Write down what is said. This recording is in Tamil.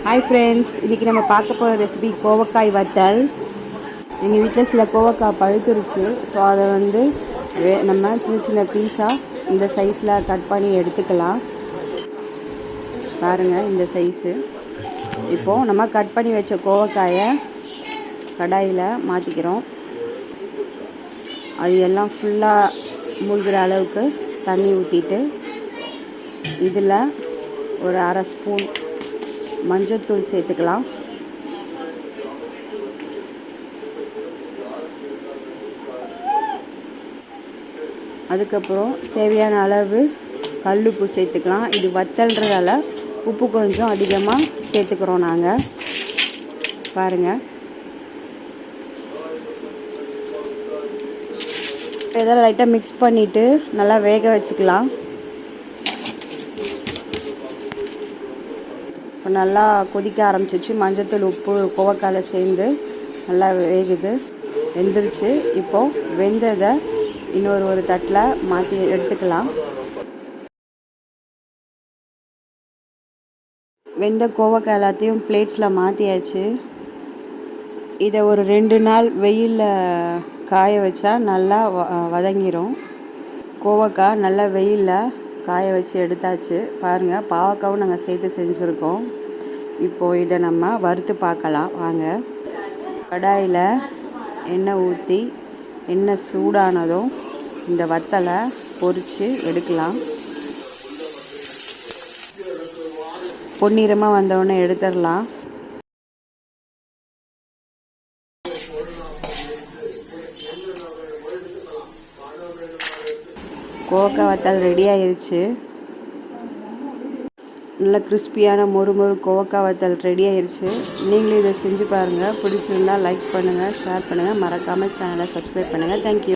ஹாய் ஃப்ரெண்ட்ஸ், இன்றைக்கி நம்ம பார்க்க போகிற ரெசிபி கோவக்காய் வத்தல். எங்கள் வீட்டில் சில கோவக்காய் பழுத்துருச்சு. ஸோ அதை நம்ம சின்ன சின்ன பீஸாக இந்த சைஸில் கட் பண்ணி எடுத்துக்கலாம். பாருங்கள், இந்த சைஸு. இப்போது நம்ம கட் பண்ணி வச்ச கோவக்காயை கடாயில் மாற்றிக்கிறோம். அது எல்லாம் ஃபுல்லாக மூழ்கிற அளவுக்கு தண்ணி ஊற்றிட்டு இதில் ஒரு அரை ஸ்பூன் மஞ்சள்தூள் சேர்த்துக்கலாம். அதுக்கப்புறம் தேவையான அளவு கல்லுப்பு சேர்த்துக்கலாம். இது வத்தல்ன்றதால உப்பு கொஞ்சம் அதிகமாக சேர்த்துக்கிறோம் நாங்கள். பாருங்கள், இதெல்லாம் லைட்டாக மிக்ஸ் பண்ணிவிட்டு நல்லா வேக வச்சுக்கலாம். இப்போ நல்லா கொதிக்க ஆரம்பிச்சிச்சு. மஞ்சத்தூள் உப்பு கோவக்காயில் சேர்ந்து நல்லா வெந்துருச்சு. இப்போது வெந்ததை ஒரு தட்டில் மாற்றி எடுத்துக்கலாம். வெந்த கோவக்காய் எல்லாத்தையும் பிளேட்ஸில் மாற்றியாச்சு. இதை ஒரு 2 நாள் வெயிலில் காய வச்சா நல்லா வதங்கிடும். கோவக்காய் நல்லா வெயிலில் காய வச்சு எடுத்தாச்சு. பாருங்கள், பாவக்காவும் நாங்கள் சேர்த்து செஞ்சுருக்கோம். இப்போது இதை நம்ம வறுத்து பார்க்கலாம் வாங்க. கடாயில் எண்ணெய் ஊற்றி எண்ணெய் சூடானதும் இந்த வத்தலை பொரித்து எடுக்கலாம். பொன்னிறமாக வந்தவுடனே எடுத்துடலாம். கோவக்காய் வத்தல் ரெடி ஆயிருச்சு. நல்ல கிறிஸ்பியான மொறு கோவக்காய் வத்தல் ரெடி ஆயிருச்சு. நீங்களும் இதை செஞ்சு பாருங்கள். பிடிச்சிருந்தால் லைக் பண்ணுங்கள், ஷேர் பண்ணுங்கள், மறக்காமல் சேனலை சப்ஸ்கிரைப் பண்ணுங்கள். தேங்க்யூ.